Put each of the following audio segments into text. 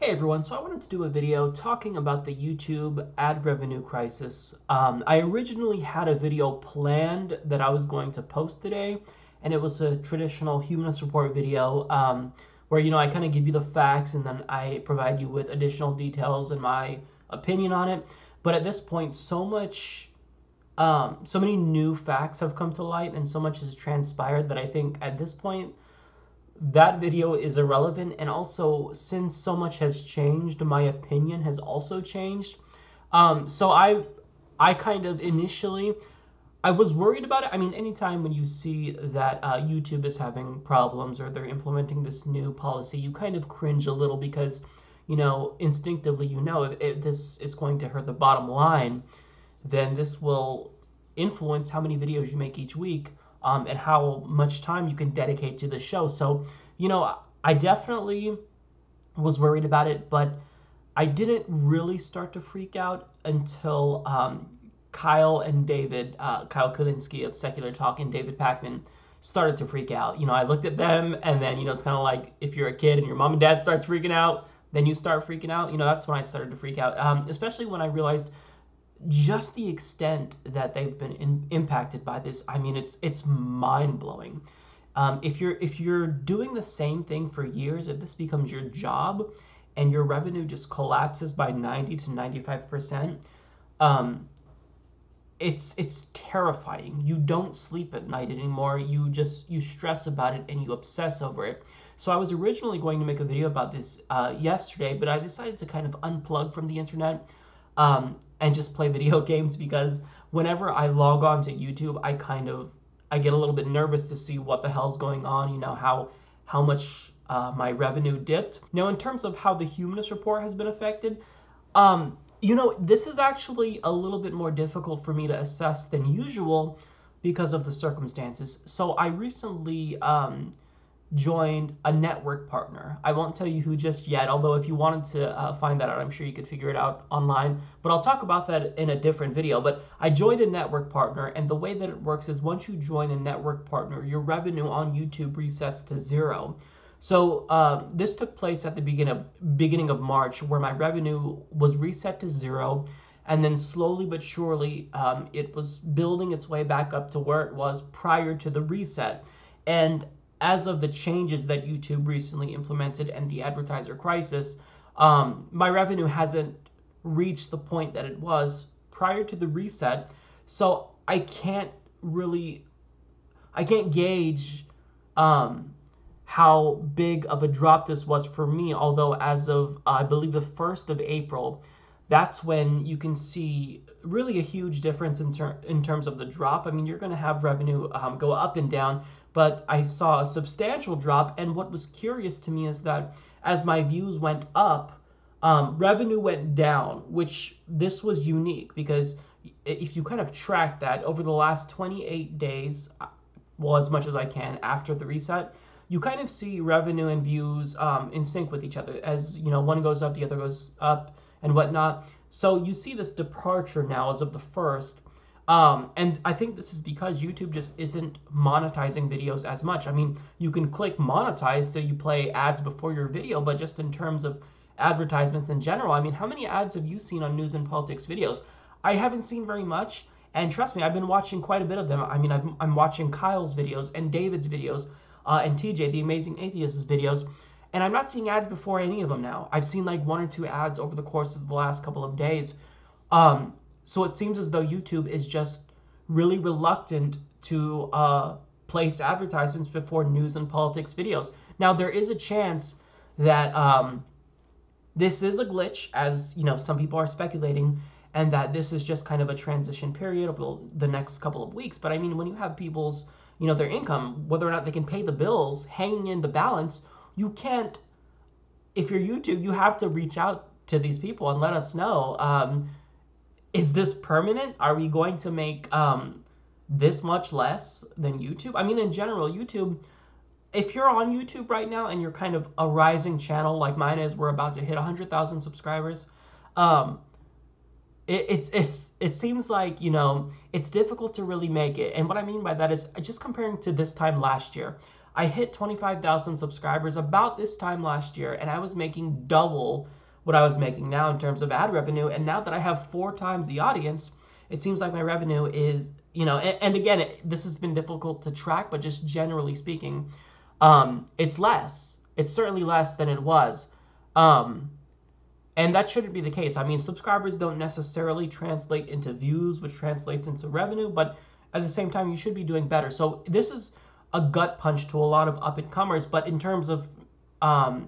Hey everyone, so I wanted to do a video talking about the YouTube ad revenue crisis. I originally had a video planned that I was going to post today, and it was a traditional Humanist Report video where, I kind of give you the facts and then I provide you with additional details and my opinion on it. But at this point, so many new facts have come to light and so much has transpired that I think at this point, that video is irrelevant. And also, since so much has changed, my opinion has also changed. So I kind of initially, I was worried about it. I mean, anytime when you see that YouTube is having problems or they're implementing this new policy, you kind of cringe a little because, instinctively, if this is going to hurt the bottom line, then this will influence how many videos you make each week, and how much time you can dedicate to the show. So, I definitely was worried about it, but I didn't really start to freak out until Kyle and David, Kyle Kulinski of Secular Talk and David Pakman started to freak out. I looked at them, and then, it's kind of like if you're a kid and your mom and dad starts freaking out, then you start freaking out. That's when I started to freak out, especially when I realized just the extent that they've been impacted by this. I mean, it's mind blowing. If you're doing the same thing for years, if this becomes your job, and your revenue just collapses by 90 to 95%, it's terrifying. You don't sleep at night anymore. You stress about it and you obsess over it. So I was originally going to make a video about this yesterday, but I decided to kind of unplug from the internet, and just play video games, because whenever I log on to YouTube, I get a little bit nervous to see what the hell's going on, how much my revenue dipped. Now, in terms of how the Humanist Report has been affected, this is actually a little bit more difficult for me to assess than usual because of the circumstances. So I recently joined a network partner. I won't tell you who just yet, although if you wanted to find that out, I'm sure you could figure it out online. But I'll talk about that in a different video. But I joined a network partner, and the way that it works is once you join a network partner, your revenue on YouTube resets to 0. So this took place at the beginning of March, where my revenue was reset to 0. And then slowly but surely, it was building its way back up to where it was prior to the reset. And as of the changes that YouTube recently implemented and the advertiser crisis, my revenue hasn't reached the point that it was prior to the reset. So I can't gauge how big of a drop this was for me. Although as of, I believe, the 1st of April, that's when you can see really a huge difference in terms of the drop. I mean, you're going to have revenue go up and down, but I saw a substantial drop. And what was curious to me is that as my views went up, revenue went down, which this was unique, because if you kind of track that over the last 28 days, well, as much as I can after the reset, you kind of see revenue and views in sync with each other. As one goes up, the other goes up, and whatnot. So you see this departure now as of the 1st. And I think this is because YouTube just isn't monetizing videos as much. I mean, you can click monetize, so you play ads before your video, but just in terms of advertisements in general, I mean, how many ads have you seen on news and politics videos? I haven't seen very much, and trust me, I've been watching quite a bit of them. I mean, I'm watching Kyle's videos and David's videos, and TJ, the Amazing Atheist's videos, and I'm not seeing ads before any of them now. I've seen like 1 or 2 ads over the course of the last couple of days. So it seems as though YouTube is just really reluctant to place advertisements before news and politics videos. Now, there is a chance that this is a glitch, as some people are speculating, and that this is just kind of a transition period over the next couple of weeks. But I mean, when you have people's, their income, whether or not they can pay the bills, hanging in the balance, you can't, if you're YouTube, you have to reach out to these people and let us know, is this permanent? Are we going to make this much less than YouTube? I mean, in general, YouTube, if you're on YouTube right now and you're kind of a rising channel like mine is, we're about to hit 100,000 subscribers, it seems like, it's difficult to really make it. And what I mean by that is just comparing to this time last year, I hit 25,000 subscribers about this time last year, and I was making double what I was making now in terms of ad revenue. And now that I have 4 times the audience, it seems like my revenue is, and again, this has been difficult to track, but just generally speaking, it's less. It's certainly less than it was. And that shouldn't be the case. I mean, subscribers don't necessarily translate into views, which translates into revenue, but at the same time, you should be doing better. So this is a gut punch to a lot of up-and-comers, but in terms of,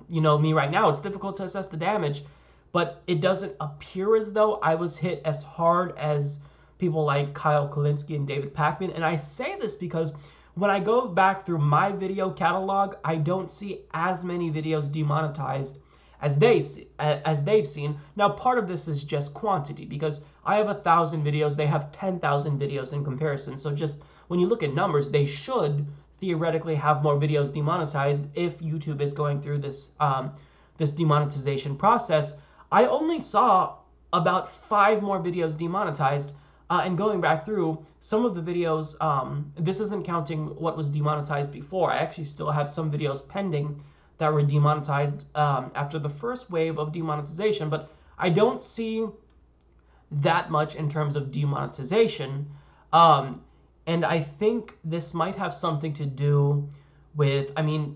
me right now, it's difficult to assess the damage, but it doesn't appear as though I was hit as hard as people like Kyle Kulinski and David Pakman. And I say this because when I go back through my video catalog, I don't see as many videos demonetized as they've seen. Now, part of this is just quantity, because I have 1,000 videos, they have 10,000 videos in comparison. So just when you look at numbers, they should theoretically have more videos demonetized if YouTube is going through this this demonetization process. I only saw about 5 more videos demonetized, and going back through some of the videos, this isn't counting what was demonetized before. I actually still have some videos pending that were demonetized after the first wave of demonetization, but I don't see that much in terms of demonetization. And I think this might have something to do with,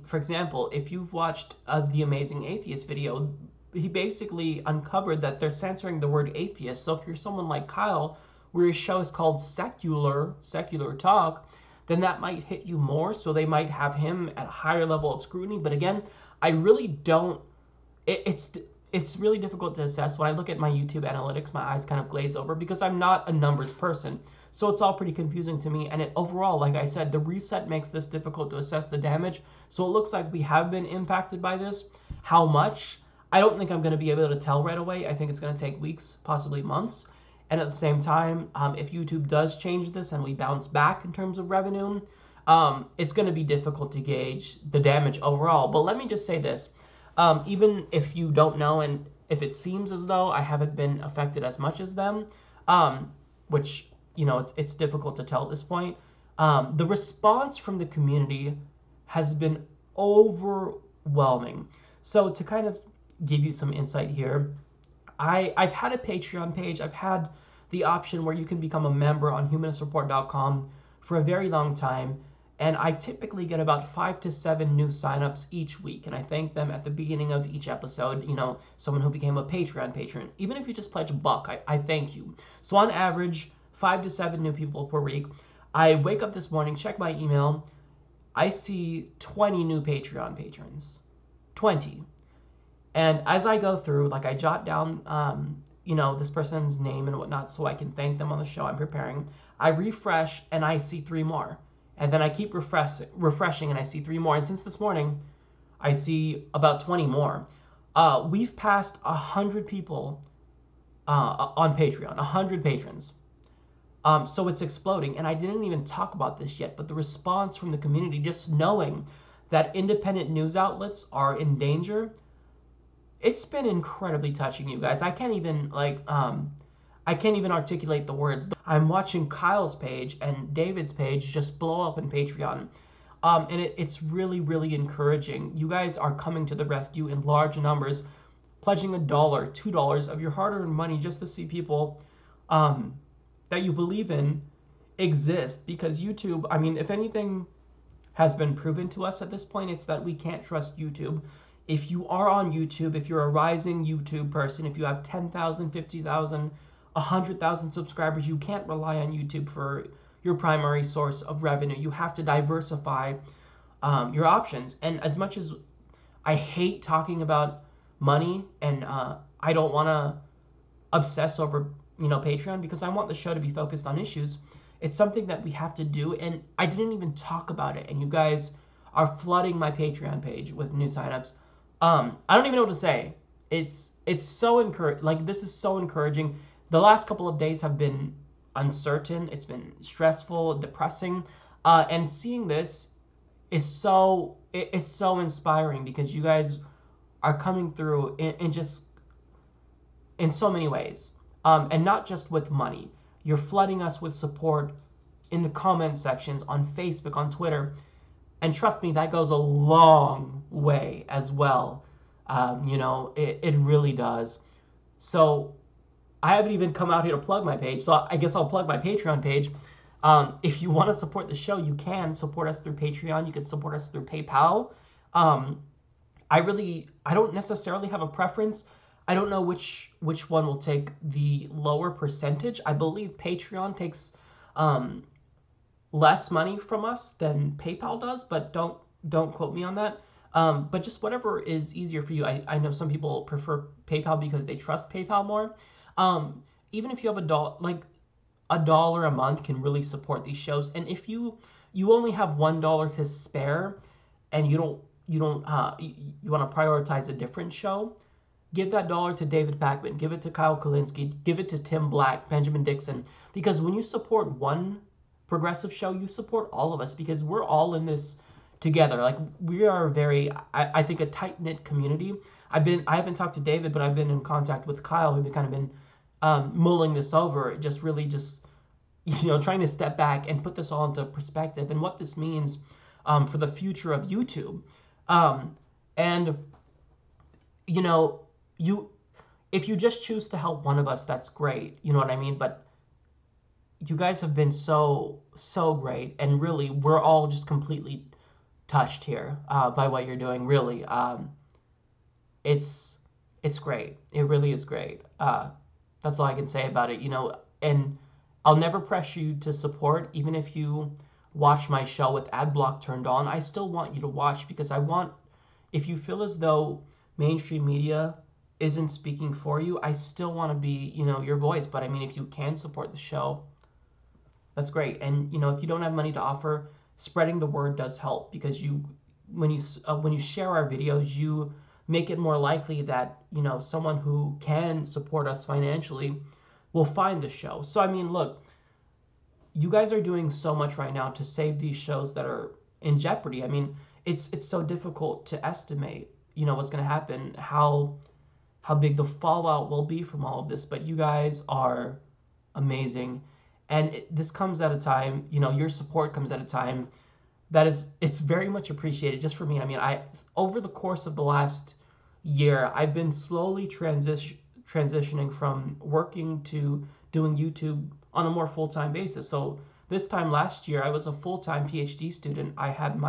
for example, if you've watched The Amazing Atheist video, he basically uncovered that they're censoring the word atheist. So if you're someone like Kyle, where his show is called secular talk, then that might hit you more. So they might have him at a higher level of scrutiny. But again, I really don't, it's really difficult to assess. When I look at my YouTube analytics, my eyes kind of glaze over because I'm not a numbers person. So it's all pretty confusing to me. And overall, like I said, the reset makes this difficult to assess the damage. So it looks like we have been impacted by this. How much? I don't think I'm going to be able to tell right away. I think it's going to take weeks, possibly months. And at the same time, if YouTube does change this and we bounce back in terms of revenue, it's going to be difficult to gauge the damage overall. But let me just say this. Even if you don't know, and if it seems as though I haven't been affected as much as them, which, it's difficult to tell at this point, the response from the community has been overwhelming. So to kind of give you some insight here, I've had a Patreon page. I've had the option where you can become a member on humanistreport.com for a very long time. And I typically get about 5 to 7 new signups each week. And I thank them at the beginning of each episode. Someone who became a Patreon patron. Even if you just pledge $1, I thank you. So on average, 5 to 7 new people per week. I wake up this morning, check my email. I see 20 new Patreon patrons. 20. And as I go through, I jot down, this person's name and whatnot so I can thank them on the show I'm preparing. I refresh and I see 3 more. And then I keep refreshing and I see 3 more. And since this morning, I see about 20 more. We've passed 100 people on Patreon, 100 patrons. So it's exploding. And I didn't even talk about this yet, but the response from the community, just knowing that independent news outlets are in danger, it's been incredibly touching, you guys. I can't even articulate the words. I'm watching Kyle's page and David's page just blow up in Patreon. And it's really, really encouraging. You guys are coming to the rescue in large numbers, pledging $1, $2 of your hard-earned money just to see people that you believe in exist. Because YouTube, if anything has been proven to us at this point, it's that we can't trust YouTube. If you are on YouTube, if you're a rising YouTube person, if you have 10,000, 50,000, 100,000 subscribers, you can't rely on YouTube for your primary source of revenue. You have to diversify your options. And as much as I hate talking about money, and I don't want to obsess over Patreon, because I want the show to be focused on issues, it's something that we have to do. And I didn't even talk about it, and you guys are flooding my Patreon page with new signups. I don't even know what to say. It's so encouraging. This is so encouraging. The last couple of days have been uncertain. It's been stressful, depressing, and seeing this is so inspiring, because you guys are coming through in so many ways, and not just with money. You're flooding us with support in the comment sections on Facebook, on Twitter. And trust me, that goes a long way as well. It really does. So I haven't even come out here to plug my page, so I guess I'll plug my Patreon page. If you want to support the show, you can support us through Patreon. You can support us through PayPal. Um, I don't necessarily have a preference. I don't know which one will take the lower percentage. I believe Patreon takes um, less money from us than PayPal does, but don't quote me on that. But just whatever is easier for you. I know some people prefer PayPal because they trust PayPal more. Even if you have $1 a month can really support these shows. And if you only have $1 to spare, and you want to prioritize a different show, give that dollar to David Pakman, give it to Kyle Kulinski, give it to Tim Black, Benjamin Dixon, because when you support one progressive show, you support all of us because we're all in this together. Like we are I think a tight knit community. I haven't talked to David, but I've been in contact with Kyle. We've kind of been mulling this over, just really just trying to step back and put this all into perspective and what this means for the future of YouTube. And if you just choose to help one of us, that's great. You know what I mean? But you guys have been so great, and really, we're all just completely touched here by what you're doing. Really, it's great. It really is great. That's all I can say about it. And I'll never pressure you to support, even if you watch my show with ad block turned on. I still want you to watch because if you feel as though mainstream media isn't speaking for you, I still want to be, your voice. But I mean, if you can support the show, that's great. And if you don't have money to offer, spreading the word does help because when you share our videos, you make it more likely that someone who can support us financially will find the show. So I mean, look, you guys are doing so much right now to save these shows that are in jeopardy. I mean, it's so difficult to estimate, what's going to happen, how big the fallout will be from all of this. But you guys are amazing, and this comes at a time, your support comes at a time that it's very much appreciated. Just for me, I mean, over the course of the last year, I've been slowly transitioning from working to doing YouTube on a more full-time basis. So this time last year, I was a full-time PhD student. I had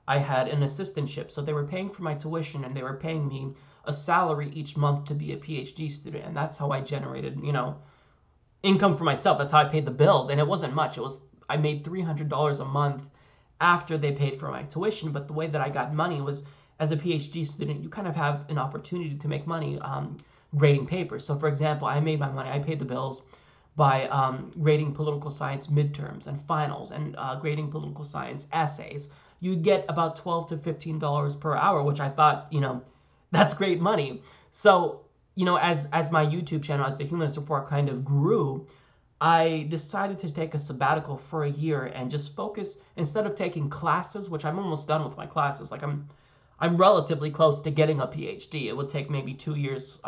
I had an assistantship, so they were paying for my tuition and they were paying me a salary each month to be a PhD student, and that's how I generated, income for myself. That's how I paid the bills, and it wasn't much. I made $300 a month after they paid for my tuition, but the way that I got money was, as a PhD student, you kind of have an opportunity to make money grading papers. So for example, I made my money, I paid the bills by grading political science midterms and finals and grading political science essays. You'd get about $12 to $15 per hour, which I thought, that's great money. So, as my YouTube channel, as the Humanist Report kind of grew, I decided to take a sabbatical for a year and just focus, instead of taking classes, which I'm almost done with my classes. Like I'm relatively close to getting a PhD. It would take maybe 2 years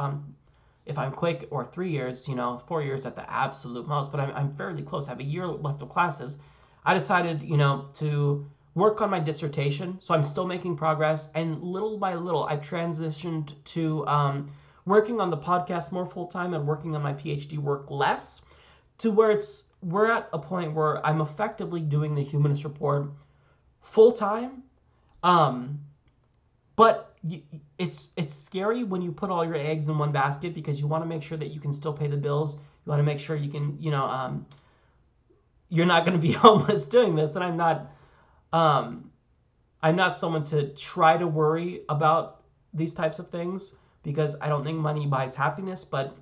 if I'm quick, or 3 years, 4 years at the absolute most, but I'm fairly close. I have a year left of classes. I decided, to work on my dissertation, so I'm still making progress, and little by little, I've transitioned to working on the podcast more full-time and working on my PhD work less, to where we're at a point where I'm effectively doing the Humanist Report full-time, but it's scary when you put all your eggs in one basket, because you want to make sure that you can still pay the bills. You want to make sure you can, you're not going to be homeless doing this. And I'm not someone to try to worry about these types of things, because I don't think money buys happiness. But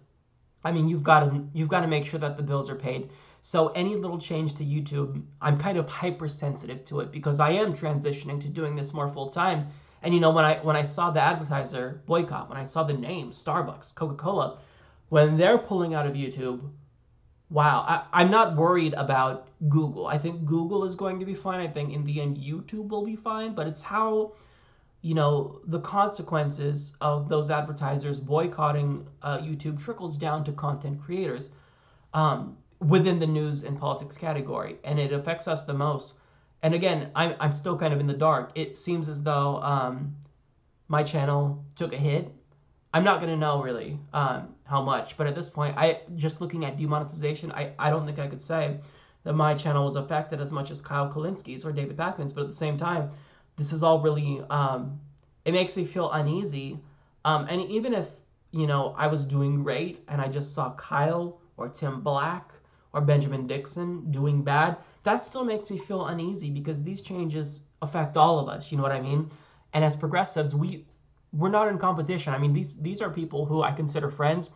I mean, you've got to make sure that the bills are paid. So any little change to YouTube, I'm kind of hypersensitive to it, because I am transitioning to doing this more full time. And when I saw the advertiser Boycott, when I saw the name Starbucks, Coca-Cola, when they're pulling out of YouTube, wow, I'm not worried about Google. I think Google is going to be fine. I think in the end YouTube will be fine, but it's how, the consequences of those advertisers boycotting YouTube trickles down to content creators within the news and politics category, and it affects us the most. And again, I'm still kind of in the dark. It seems as though my channel took a hit. I'm not gonna know really how much, but at this point, just looking at demonetization, I don't think I could say that my channel was affected as much as Kyle Kulinski's or David Pakman's. But at the same time, this is all really it makes me feel uneasy. And even if I was doing great and I just saw Kyle or Tim Black or Benjamin Dixon doing bad, that still makes me feel uneasy because these changes affect all of us. You know what I mean? And as progressives, we're not in competition. I mean, these are people who I consider friends.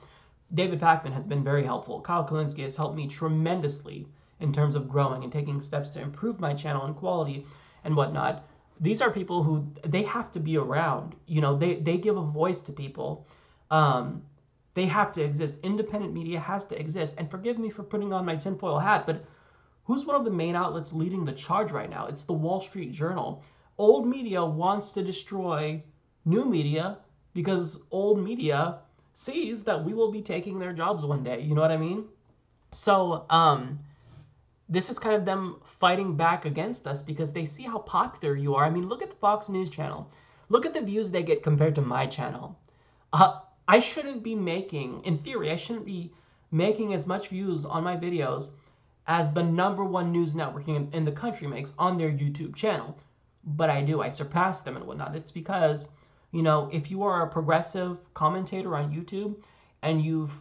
David Pakman has been very helpful. Kyle Kulinski has helped me tremendously in terms of growing and taking steps to improve my channel and quality and whatnot. These are people who they have to be around. They give a voice to people. They have to exist. Independent media has to exist. And forgive me for putting on my tinfoil hat, but who's one of the main outlets leading the charge right now? It's the Wall Street Journal. Old media wants to destroy new media because old media sees that we will be taking their jobs one day. You know what I mean? So this is kind of them fighting back against us because they see how popular you are. I mean, look at the Fox News channel. Look at the views they get compared to my channel. I shouldn't be making, in theory, I shouldn't be making as much views on my videos as the #1 news network in the country makes on their YouTube channel. But I do. I surpass them and whatnot. It's because if you are a progressive commentator on YouTube and you've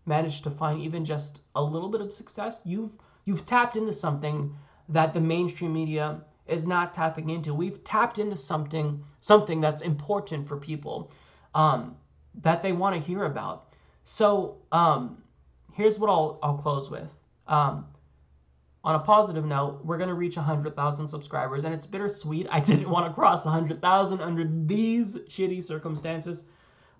managed to find even just a little bit of success, you've tapped into something that the mainstream media is not tapping into. We've tapped into something that's important for people that they want to hear about. So here's what I'll close with. On a positive note, we're going to reach 100,000 subscribers, and it's bittersweet. I didn't want to cross 100,000 under these shitty circumstances,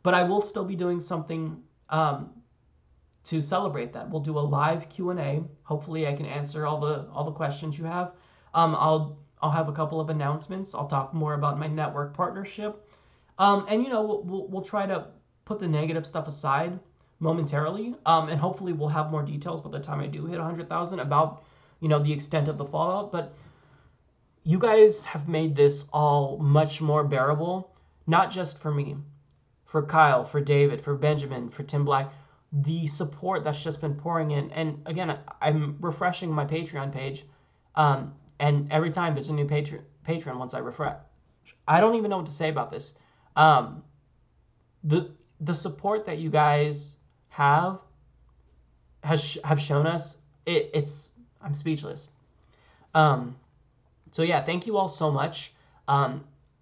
but I will still be doing something to celebrate that. We'll do a live Q&A. Hopefully, I can answer all the questions you have. I'll have a couple of announcements. I'll talk more about my network partnership, and we'll try to put the negative stuff aside momentarily, and hopefully we'll have more details by the time I do hit 100,000 about the extent of the fallout. But you guys have made this all much more bearable, not just for me, for Kyle, for David, for Benjamin, for Tim Black. The support that's just been pouring in. And again, I'm refreshing my Patreon page, and every time there's a new patron once I refresh. I don't even know what to say about this. The support that you guys have shown us, I'm speechless. So yeah, thank you all so much.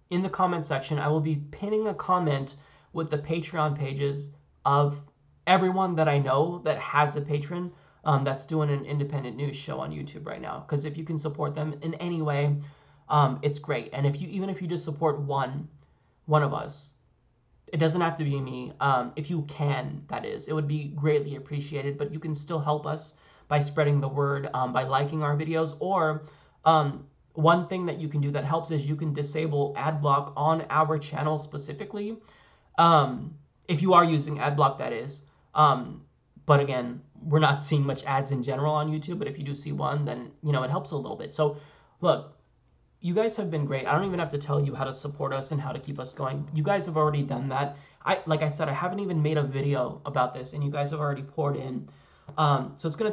In the comment section, I will be pinning a comment with the Patreon pages of everyone that I know that has a patron that's doing an independent news show on YouTube right now. Because if you can support them in any way, it's great. And even if you just support one of us, it doesn't have to be me. If you can, that is, it would be greatly appreciated. But you can still help us by spreading the word, by liking our videos, or one thing that you can do that helps is you can disable ad block on our channel specifically. If you are using ad block, that is. But again, we're not seeing much ads in general on YouTube, but if you do see one, then it helps a little bit. So look, you guys have been great. I don't even have to tell you how to support us and how to keep us going. You guys have already done that. Like I said, I haven't even made a video about this, and you guys have already poured in. So it's gonna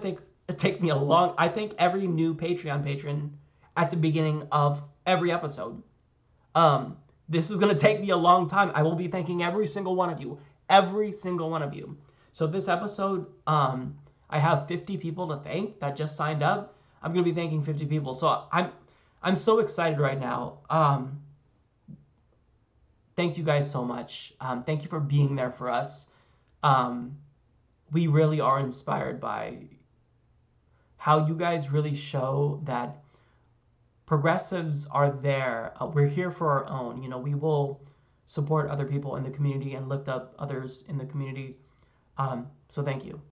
take me a long. I thank every new Patreon patron at the beginning of every episode. This is gonna take me a long time. I will be thanking every single one of you. Every single one of you. So this episode, I have 50 people to thank that just signed up. I'm gonna be thanking 50 people. So I'm so excited right now. Thank you guys so much. Thank you for being there for us. We really are inspired by how you guys really show that progressives are there. We're here for our own. We will support other people in the community and lift up others in the community. So thank you.